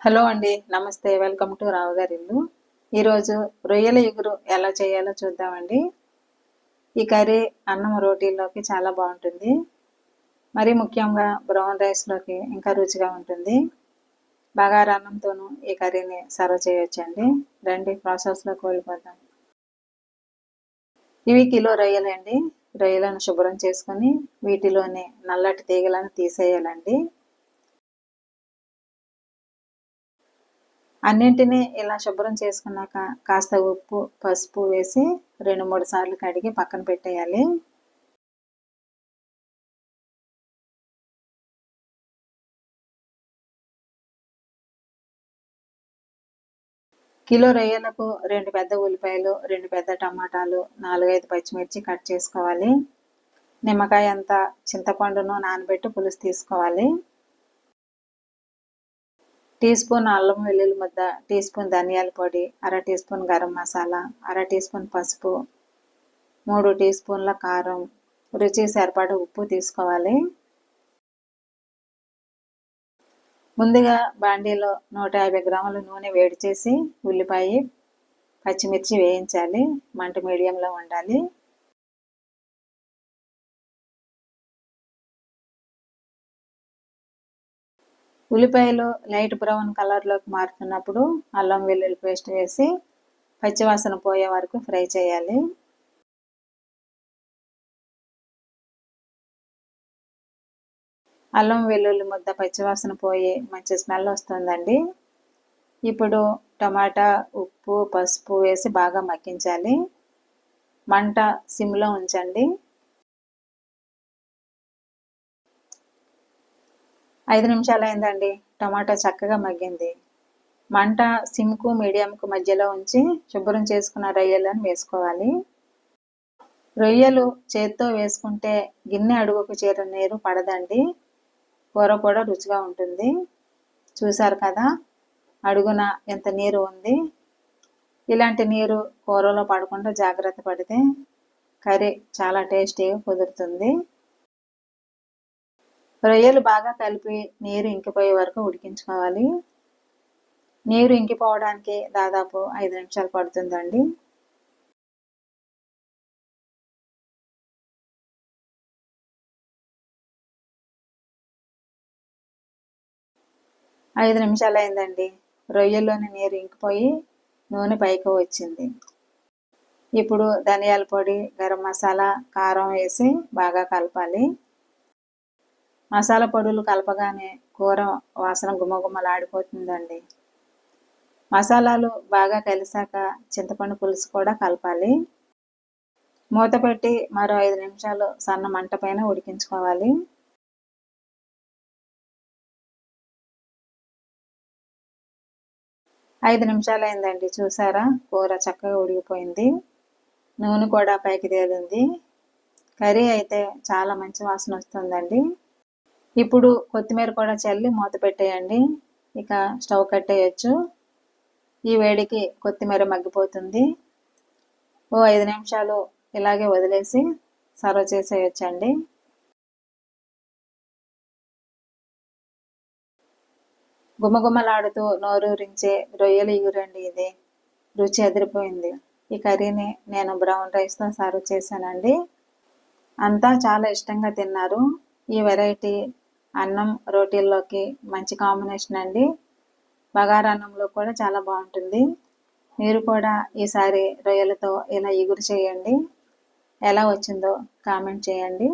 Hello అండి, నమస్తే. Welcome to రావు గారి ఇల్లు. ఈరోజు రొయ్యల ఇగురు ఎలా చేయాలో చూద్దామండి. ఈ కర్రీ అన్నం రోటీల్లోకి చాలా బాగుంటుంది. మరీ ముఖ్యంగా బ్రౌన్ రైస్లోకి ఇంకా రుచిగా ఉంటుంది. బగారా అన్నంతోనూ ఈ కర్రీని సర్వ్ చేయొచ్చండి. రండి ప్రాసెస్లోకి వెళ్ళిపోతాం. ఇవి కిలో రొయ్యలండి. రొయ్యలను శుభ్రం చేసుకొని వీటిలోని నల్లటి తీగలను తీసేయాలండి. అన్నింటినీ ఇలా శుభ్రం చేసుకున్నాక కాస్త ఉప్పు, పసుపు వేసి 2-3 సార్లు కడిగి పక్కన పెట్టేయాలి. కిలో రొయ్యలకు 2 పెద్ద ఉల్లిపాయలు, 2 పెద్ద టమాటాలు, 4-5 పచ్చిమిర్చి కట్ చేసుకోవాలి. నిమ్మకాయ అంత చింతపండును నానబెట్టి పులుసు తీసుకోవాలి. టీ స్పూన్ అల్లం వెల్లుల్లి ముద్ద, టీ స్పూన్ ధనియాల పొడి, అర టీ స్పూన్ గరం మసాలా, అర టీ స్పూన్ పసుపు, 3 టీ స్పూన్ల కారం, రుచి సరిపడా ఉప్పు తీసుకోవాలి. ముందుగా బాండీలో 150 గ్రాముల నూనె వేడి చేసి ఉల్లిపాయ, పచ్చిమిర్చి వేయించాలి. మంట మీడియంలో ఉండాలి. ఉల్లిపాయలు లైట్ బ్రౌన్ కలర్లోకి మారుతున్నప్పుడు అల్లం వెల్లుల్లి పేస్ట్ వేసి పచ్చివాసన పోయే వరకు ఫ్రై చేయాలి. అల్లం వెల్లుల్లి ముద్ద పచ్చివాసన పోయి మంచి స్మెల్ వస్తుందండి. ఇప్పుడు టమాటా, ఉప్పు, పసుపు వేసి బాగా మగ్గించాలి. మంట సిమ్లో ఉంచండి. 5 నిమిషాలు అయిందండి. టమాటా చక్కగా మగ్గింది. మంట సిమ్కు మీడియంకు మధ్యలో ఉంచి శుభ్రం చేసుకున్న రొయ్యలను వేసుకోవాలి. రొయ్యలు చేత్తో వేసుకుంటే గిన్నె అడుగుకు చేరిన నీరు పడదండి. కూర కూడా రుచిగా ఉంటుంది. చూశారు కదా, అడుగున ఎంత నీరు ఉంది. ఇలాంటి నీరు కూరలో పడకుండా జాగ్రత్త పడితే కర్రీ చాలా టేస్టీగా కుదురుతుంది. రొయ్యలు బాగా కలిపి నీరు ఇంకిపోయే వరకు ఉడికించుకోవాలి. నీరు ఇంకిపోవడానికి దాదాపు 5 నిమిషాలు పడుతుందండి. ఐదు నిమిషాలు అయిందండి. రొయ్యల్లోని నీరు ఇంకిపోయి నూనె పైకి వచ్చింది. ఇప్పుడు ధనియాల పొడి, గరం మసాలా, కారం వేసి బాగా కలపాలి. మసాలా పొడులు కలపగానే కూర వాసన గుమగుమలాడిపోతుందండి. మసాలాలు బాగా కలిసాక చింతపండు పులుసు కూడా కలపాలి. మూత పెట్టి మరో 5 నిమిషాలు సన్న మంట పైన ఉడికించుకోవాలి. ఐదు నిమిషాలు అయిందండి. చూసారా, కూర చక్కగా ఉడికిపోయింది. నూనె కూడా పైకి తేలింది. కర్రీ అయితే చాలా మంచి వాసన వస్తుందండి. ఇప్పుడు కొత్తిమీర కూడా చల్లి మూత పెట్టేయండి. ఇక స్టవ్ కట్టేయచ్చు. ఈ వేడికి కొత్తిమీర మగ్గిపోతుంది. ఓ 5 నిమిషాలు ఇలాగే వదిలేసి సర్వ్ చేసేయచ్చండి. గుమగుమలాడుతూ నోరూరించే రొయ్యల ఇగురండి ఇది. రుచి అదిరిపోయింది. ఈ కర్రీని నేను బ్రౌన్ రైస్తో సర్వ్ చేశానండి. అంతా చాలా ఇష్టంగా తిన్నారు. ఈ వెరైటీ అన్నం రోటీల్లోకి మంచి కాంబినేషన్ అండి. బగారా అన్నంలో కూడా చాలా బాగుంటుంది. మీరు కూడా ఈసారి రొయ్యలతో ఇలా ఇగురు చేయండి. ఎలా వచ్చిందో కామెంట్ చేయండి.